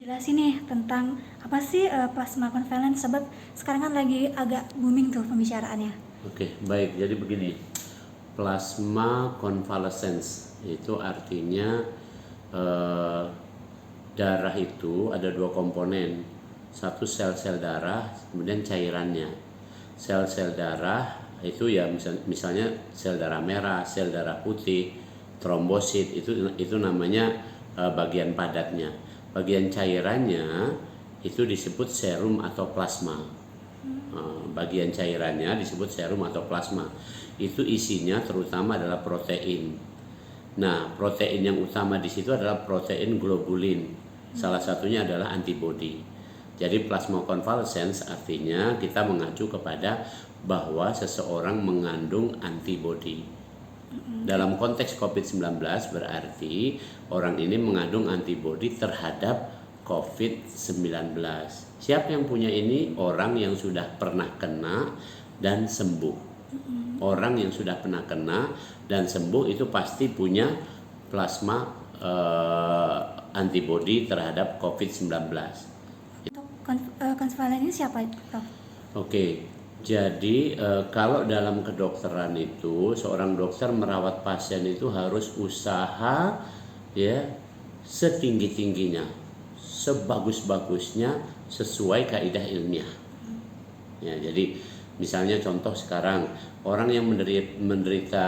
Jelasin nih tentang apa sih plasma konvalen, sebab sekarang kan lagi agak booming tuh pembicaraannya. Oke, baik. Jadi begini, plasma convalescence itu artinya eh, darah itu ada dua komponen, satu sel-sel darah, kemudian cairannya. Sel-sel darah itu ya misalnya sel darah merah, sel darah putih, trombosit itu namanya bagian padatnya. Bagian cairannya itu disebut serum atau plasma. Bagian cairannya disebut serum atau plasma. Itu isinya terutama adalah protein. Nah, protein yang utama di situ adalah protein globulin. Salah satunya adalah antibodi. Jadi plasma convalescence artinya kita mengacu kepada bahwa seseorang mengandung antibodi. Dalam konteks COVID-19 berarti orang ini mengandung antibodi terhadap COVID-19. Siapa yang punya ini? Orang yang sudah pernah kena dan sembuh. Orang yang sudah pernah kena dan sembuh itu pasti punya plasma antibodi terhadap COVID-19. Untuk konvalen ini siapa, Prof? Oke, jadi kalau dalam kedokteran itu seorang dokter merawat pasien itu harus usaha ya setinggi-tingginya, sebagus-bagusnya sesuai kaidah ilmiah. Ya, jadi misalnya contoh sekarang orang yang menderita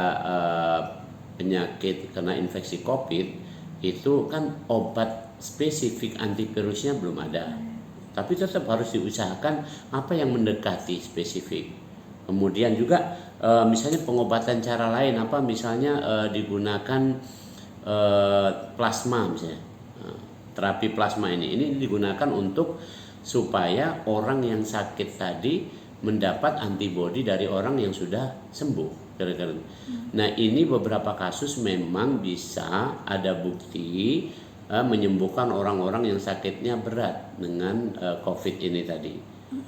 penyakit kena infeksi COVID itu kan obat spesifik antivirusnya belum ada. Tapi tetap harus diusahakan apa yang mendekati spesifik. Kemudian juga misalnya pengobatan cara lain apa misalnya digunakan plasma misalnya. Terapi plasma ini digunakan untuk supaya orang yang sakit tadi mendapat antibodi dari orang yang sudah sembuh. Nah, ini beberapa kasus memang bisa ada bukti menyembuhkan orang-orang yang sakitnya berat dengan COVID ini tadi.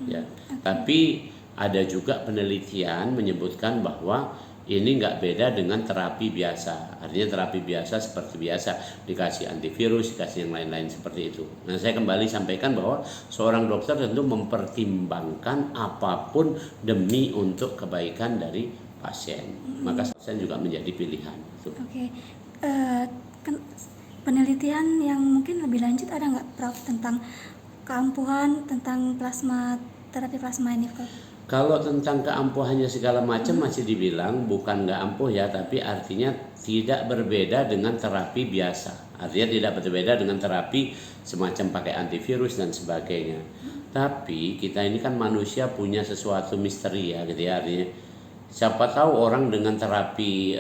Ya. Tapi ada juga penelitian menyebutkan bahwa ini nggak beda dengan terapi biasa. Artinya terapi biasa seperti biasa, dikasih antivirus, dikasih yang lain-lain seperti itu. Nah, saya kembali sampaikan bahwa seorang dokter tentu mempertimbangkan apapun demi untuk kebaikan dari pasien. Maka pasien juga menjadi pilihan. Oke. Penelitian yang mungkin lebih lanjut ada nggak, Prof, tentang keampuhan tentang terapi plasma ini, Prof? Kalau tentang keampuhannya segala macam masih dibilang bukan nggak ampuh ya, tapi artinya tidak berbeda dengan terapi biasa. Artinya tidak berbeda dengan terapi semacam pakai antivirus dan sebagainya. Tapi kita ini kan manusia punya sesuatu misteri ya gitu ya, artinya siapa tahu orang dengan terapi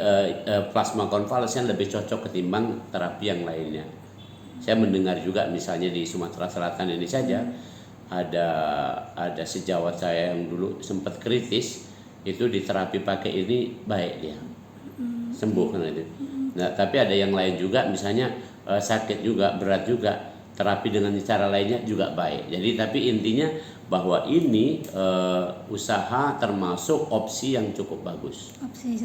plasma konvalesen lebih cocok ketimbang terapi yang lainnya. Saya mendengar juga misalnya di Sumatera Selatan ini saja ada sejawat saya yang dulu sempat kritis itu diterapi pakai ini baik dia sembuh kan itu. Nah, tapi ada yang lain juga misalnya sakit juga berat juga terapi dengan cara lainnya juga baik. Jadi tapi intinya bahwa ini usaha termasuk opsi yang cukup bagus. Opsi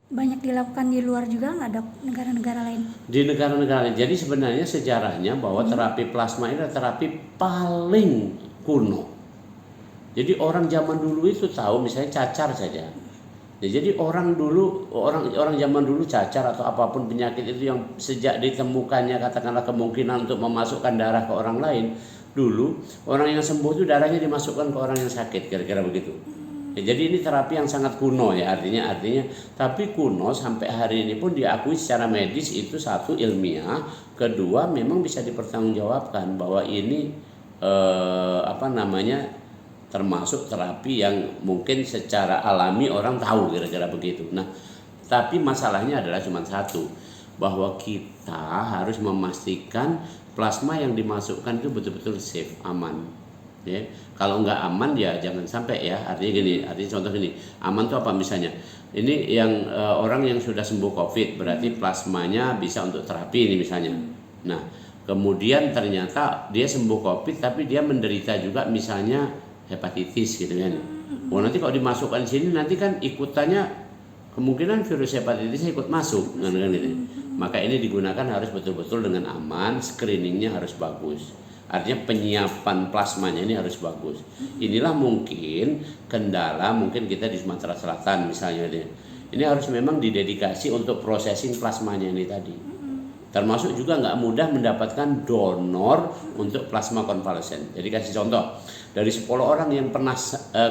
banyak dilakukan di luar juga nggak, Dok? Negara-negara lain? Di negara-negara lain. Jadi sebenarnya sejarahnya bahwa terapi plasma ini adalah terapi paling kuno. Jadi orang zaman dulu itu tahu misalnya cacar saja. Ya, jadi orang zaman dulu cacar atau apapun penyakit itu yang sejak ditemukannya katakanlah kemungkinan untuk memasukkan darah ke orang lain, dulu orang yang sembuh itu darahnya dimasukkan ke orang yang sakit, kira-kira begitu. Ya, jadi ini terapi yang sangat kuno ya artinya tapi kuno sampai hari ini pun diakui secara medis itu satu ilmiah, kedua memang bisa dipertanggungjawabkan bahwa ini termasuk terapi yang mungkin secara alami orang tahu kira-kira begitu. Nah, tapi masalahnya adalah cuma satu, bahwa kita harus memastikan plasma yang dimasukkan itu betul-betul safe, aman. Ya. Kalau nggak aman ya jangan sampai ya. Artinya contoh gini, aman itu apa misalnya? Ini yang orang yang sudah sembuh COVID berarti plasmanya bisa untuk terapi ini misalnya. Nah, kemudian ternyata dia sembuh COVID tapi dia menderita juga misalnya hepatitis gitu kan. Oh, nanti kalau dimasukkan di sini nanti kan ikutannya kemungkinan virus hepatitisnya ikut masuk kan gitu. Maka ini digunakan harus betul-betul dengan aman, screeningnya harus bagus. Artinya penyiapan plasmanya ini harus bagus. Inilah mungkin kendala mungkin kita di Sumatera Selatan misalnya ini harus memang didedikasi untuk processing plasmanya ini tadi. Termasuk juga nggak mudah mendapatkan donor untuk plasma konvalesen. Jadi kasih contoh, dari 10 orang yang pernah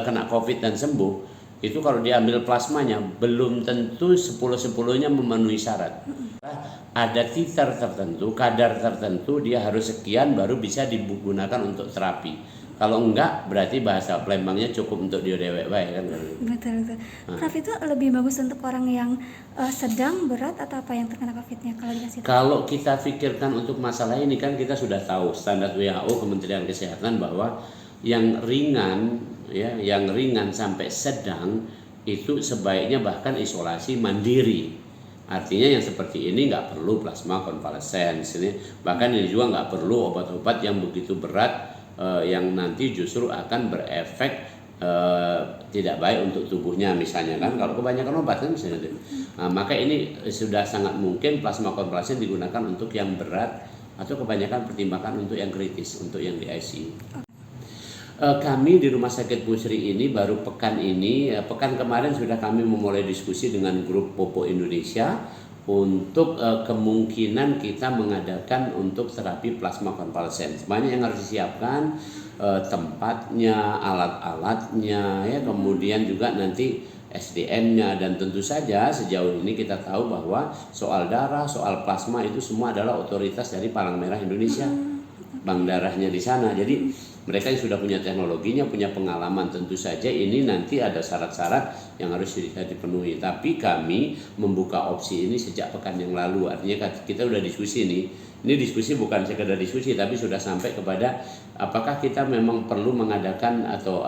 kena COVID dan sembuh, itu kalau diambil plasmanya belum tentu 10-10-nya memenuhi syarat. Ada titer tertentu, kadar tertentu dia harus sekian baru bisa digunakan untuk terapi. Kalau enggak berarti bahasa Palembangnya cukup untuk diodewek baik kan. Betul. Prof, itu lebih bagus untuk orang yang sedang, berat, atau apa yang terkena COVID-nya kalau dikasih tahu? Kalau kita pikirkan untuk masalah ini kan kita sudah tahu standar WHO Kementerian Kesehatan bahwa yang ringan ya, yang ringan sampai sedang itu sebaiknya bahkan isolasi mandiri. Artinya yang seperti ini nggak perlu plasma konvalesen, bahkan ini juga nggak perlu obat-obat yang begitu berat yang nanti justru akan berefek tidak baik untuk tubuhnya misalnya kan, kalau kebanyakan obat kan misalnya. Nah, maka ini sudah sangat mungkin plasma konvalesen digunakan untuk yang berat atau kebanyakan pertimbangan untuk yang kritis, untuk yang di ICU. Kami di Rumah Sakit Pusri ini baru pekan kemarin sudah kami memulai diskusi dengan grup Popo Indonesia untuk kemungkinan kita mengadakan untuk terapi plasma konvalesen. Semuanya yang harus disiapkan, tempatnya, alat-alatnya, ya, kemudian juga nanti SDM-nya, dan tentu saja sejauh ini kita tahu bahwa soal darah, soal plasma itu semua adalah otoritas dari Palang Merah Indonesia, bank darahnya di sana. Jadi mereka yang sudah punya teknologinya, punya pengalaman, tentu saja ini nanti ada syarat-syarat yang harus dipenuhi. Tapi kami membuka opsi ini sejak pekan yang lalu. Artinya kita sudah diskusi nih. Ini diskusi bukan sekedar diskusi, tapi sudah sampai kepada apakah kita memang perlu mengadakan atau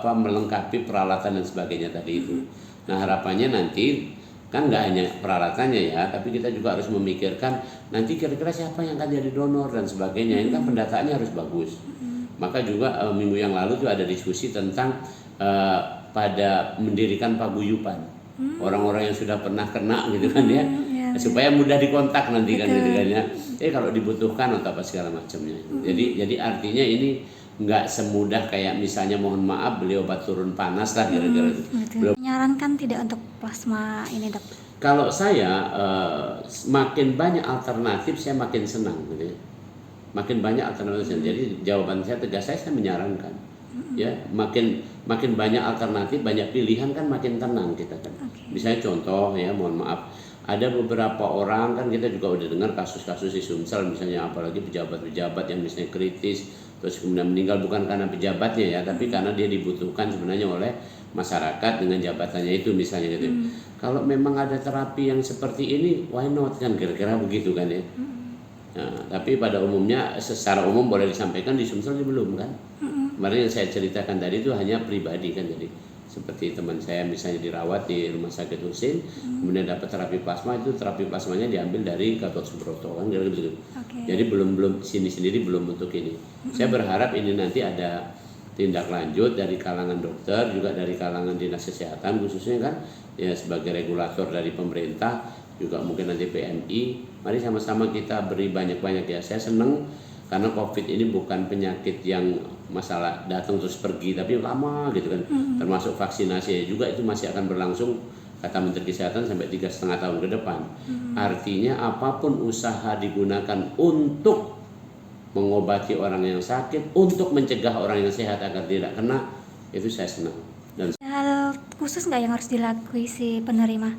melengkapi peralatan dan sebagainya tadi itu. Nah, harapannya nanti kan nggak hanya peralatannya ya, tapi kita juga harus memikirkan nanti kira-kira siapa yang akan jadi donor dan sebagainya. Ini kan pendataannya harus bagus. Maka juga minggu yang lalu tuh ada diskusi tentang pada mendirikan paguyuban orang-orang yang sudah pernah kena gitu kan ya, supaya mudah dikontak nanti kan gitu kan ya. Kalau dibutuhkan atau apa segala macamnya. Jadi artinya ini nggak semudah kayak misalnya mohon maaf beli obat turun panas lah kira-kira. Menyarankan tidak untuk plasma ini, Dok? Kalau saya makin banyak alternatif saya makin senang gitu ya. Makin banyak alternatif. Jadi jawaban saya tegas, saya menyarankan. Ya, makin banyak alternatif, banyak pilihan kan makin tenang kita kan. Misalnya contoh ya, mohon maaf, ada beberapa orang kan kita juga udah dengar kasus-kasus di Sumsel misalnya, apalagi pejabat-pejabat yang misalnya kritis terus kemudian meninggal bukan karena pejabatnya ya, tapi karena dia dibutuhkan sebenarnya oleh masyarakat dengan jabatannya itu misalnya gitu. Kalau memang ada terapi yang seperti ini, why not kan, kira-kira begitu kan ya. Nah, tapi pada umumnya secara umum boleh disampaikan di Sumsel belum kan. Kemarin yang saya ceritakan tadi itu hanya pribadi kan, jadi seperti teman saya misalnya dirawat di Rumah Sakit Husin, kemudian dapat terapi plasma, itu terapi plasmanya diambil dari Gatot Subroto kan gitu. Jadi belum sini sendiri belum untuk ini. Saya berharap ini nanti ada tindak lanjut dari kalangan dokter, juga dari kalangan dinas kesehatan khususnya kan ya, sebagai regulator dari pemerintah, juga mungkin nanti PMI. Mari sama-sama kita beri banyak-banyak ya. Saya senang karena COVID ini bukan penyakit yang masalah datang terus pergi, tapi lama gitu kan. Termasuk vaksinasi juga itu masih akan berlangsung, kata Menteri Kesehatan, sampai 3,5 tahun ke depan. Artinya apapun usaha digunakan untuk mengobati orang yang sakit, untuk mencegah orang yang sehat agar tidak kena, itu saya senang. Dan hal khusus nggak yang harus dilakukan si penerima?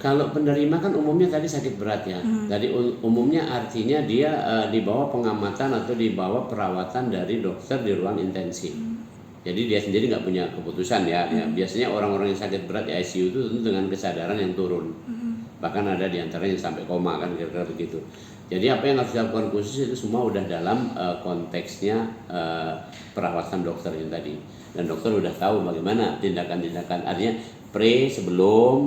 kalau penerima kan umumnya tadi sakit berat ya. Tadi umumnya artinya dia di bawah pengamatan atau di bawah perawatan dari dokter di ruang intensif. Jadi dia sendiri nggak punya keputusan ya. Biasanya orang-orang yang sakit berat di ICU itu tentu dengan kesadaran yang turun. Bahkan ada di antaranya yang sampai koma kan, kira-kira begitu. Jadi apa yang harus dilakukan khusus itu semua udah dalam konteksnya perawatan dokter yang tadi. Dan dokter udah tahu bagaimana tindakan-tindakan, artinya sebelum,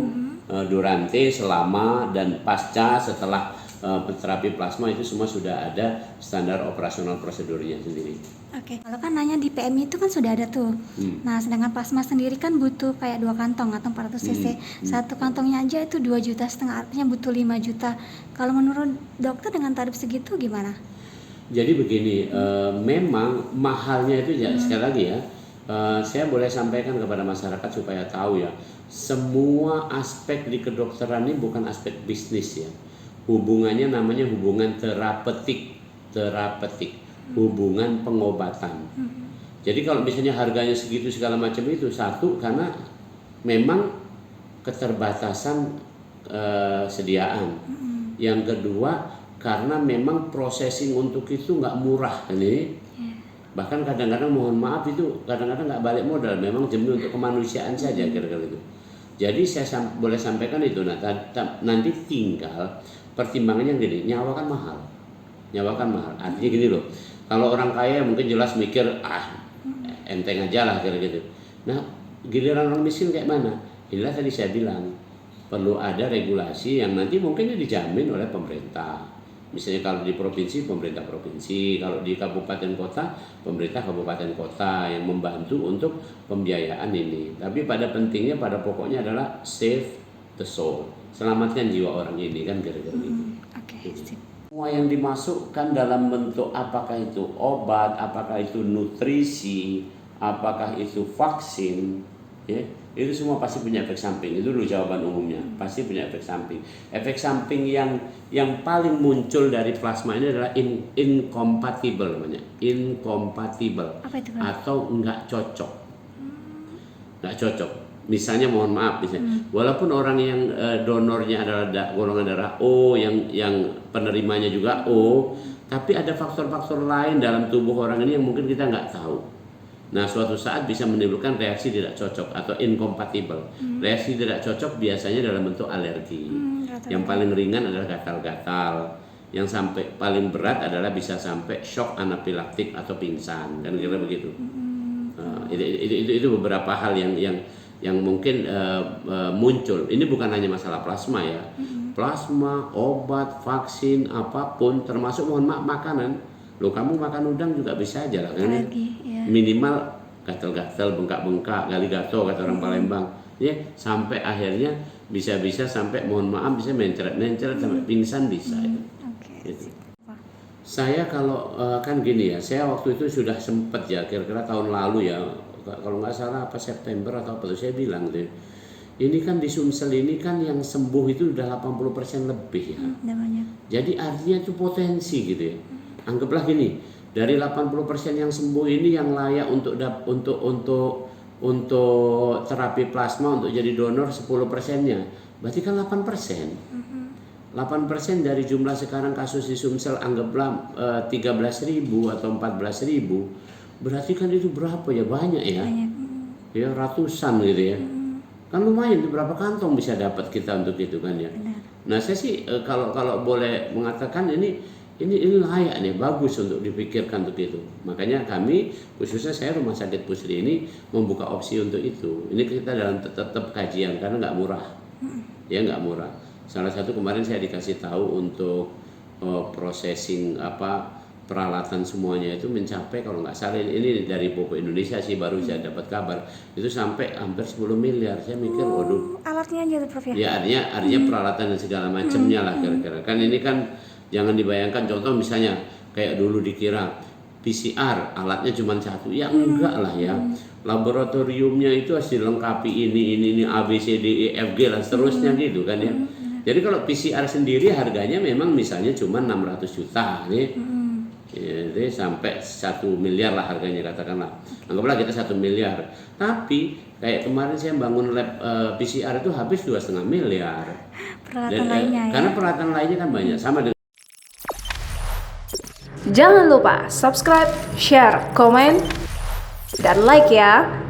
durante, selama, dan pasca setelah terapi plasma, itu semua sudah ada standar operasional prosedurnya sendiri. Kalau kan nanya di PMI itu kan sudah ada tuh. Nah, sedangkan plasma sendiri kan butuh kayak 2 kantong atau 400 cc. Satu kantongnya aja itu 2,5 juta, artinya butuh 5 juta. Kalau menurut dokter dengan tarif segitu gimana? Jadi begini, memang mahalnya itu ya, sekali lagi ya, saya boleh sampaikan kepada masyarakat supaya tahu ya, semua aspek di kedokteran ini bukan aspek bisnis ya. Hubungannya namanya hubungan terapeutik, hubungan pengobatan. Jadi kalau misalnya harganya segitu segala macam itu, satu karena memang keterbatasan sediaan. Yang kedua karena memang processing untuk itu nggak murah kan ini. Bahkan kadang-kadang mohon maaf itu kadang-kadang nggak balik modal, memang demi untuk kemanusiaan saja kira-kira itu. Jadi saya boleh sampaikan itu. Nah, nanti tinggal pertimbangannya gini, nyawa kan mahal. Artinya gini loh, kalau orang kaya mungkin jelas mikir enteng aja lah kira-kira gitu. Nah, giliran orang miskin kayak mana? Inilah tadi saya bilang, perlu ada regulasi yang nanti mungkin dijamin oleh pemerintah. Misalnya kalau di provinsi, pemerintah provinsi, kalau di kabupaten kota, pemerintah kabupaten kota yang membantu untuk pembiayaan ini. Tapi pada pentingnya, pada pokoknya adalah save the soul, selamatkan jiwa orang ini kan kira-kira gitu. Semua yang dimasukkan dalam bentuk apakah itu obat, apakah itu nutrisi, apakah itu vaksin, ya, itu semua pasti punya efek samping. Itu dulu jawaban umumnya, pasti punya efek samping. Efek samping yang paling muncul dari plasma ini adalah incompatible namanya, incompatible. Apa itu, atau enggak cocok. Misalnya mohon maaf, walaupun orang yang donornya adalah golongan darah O, yang penerimanya juga O, tapi ada faktor-faktor lain dalam tubuh orang ini yang mungkin kita nggak tahu. Nah, suatu saat bisa menimbulkan reaksi tidak cocok atau incompatible. Reaksi tidak cocok biasanya dalam bentuk alergi. Yang paling ringan adalah gatal-gatal. Yang sampai paling berat adalah bisa sampai shock anafilaktik atau pingsan, kan kira begitu. Itu beberapa hal yang mungkin muncul. Ini bukan hanya masalah plasma ya. Plasma, obat, vaksin, apapun, termasuk mohon maaf makanan. Loh, kamu makan udang juga bisa aja lah kan? Minimal gatal-gatal, bengkak-bengkak, galigato kata orang Palembang. Ya, sampai akhirnya bisa sampai mohon maaf bisa mencret sampai pingsan bisa. Gitu. Saya kalau kan gini ya, saya waktu itu sudah sempat ya kira-kira tahun lalu ya, kalau nggak salah apa September atau apa itu saya bilang tuh, ini kan di Sumsel ini kan yang sembuh itu udah 80% lebih ya. Jadi artinya itu potensi gitu ya. Anggaplah gini, dari 80% yang sembuh ini yang layak untuk terapi plasma untuk jadi donor 10%-nya, berarti kan 8%. 8% dari jumlah sekarang kasus di Sumsel anggaplah 13.000 atau 14.000, berarti kan itu berapa ya, banyak ya, ya ratusan gitu ya, kan lumayan, berapa kantong bisa dapat kita untuk itu kan ya. Nah saya sih kalau boleh mengatakan ini layak nih, bagus untuk dipikirkan untuk itu. Makanya kami khususnya saya Rumah Sakit Pusri ini membuka opsi untuk itu. Ini kita dalam tetap kajian karena nggak murah, ya nggak murah. Salah satu kemarin saya dikasih tahu untuk processing peralatan semuanya itu mencapai kalau nggak salah ini dari Pupuk Indonesia sih baru saya dapat kabar itu sampai hampir 10 miliar. Saya mikir waduh. Alatnya aja tuh Prof ya. Ya artinya peralatan dan segala macamnya lah kira-kira. Kan ini kan jangan dibayangkan contoh misalnya kayak dulu dikira PCR alatnya cuma satu, ya enggak lah ya. Laboratoriumnya itu harus dilengkapi ini A B C D E F G lah seterusnya gitu kan ya. Jadi kalau PCR sendiri harganya memang misalnya cuma 600 juta nih. Jadi sampai 1 miliar lah harganya katakanlah. Anggaplah kita 1 miliar. Tapi kayak kemarin saya bangun lab PCR itu habis 2,5 miliar. Peralatan lainnya ya. Karena peralatan lainnya kan banyak sama dengan. Jangan lupa subscribe, share, komen, dan like ya.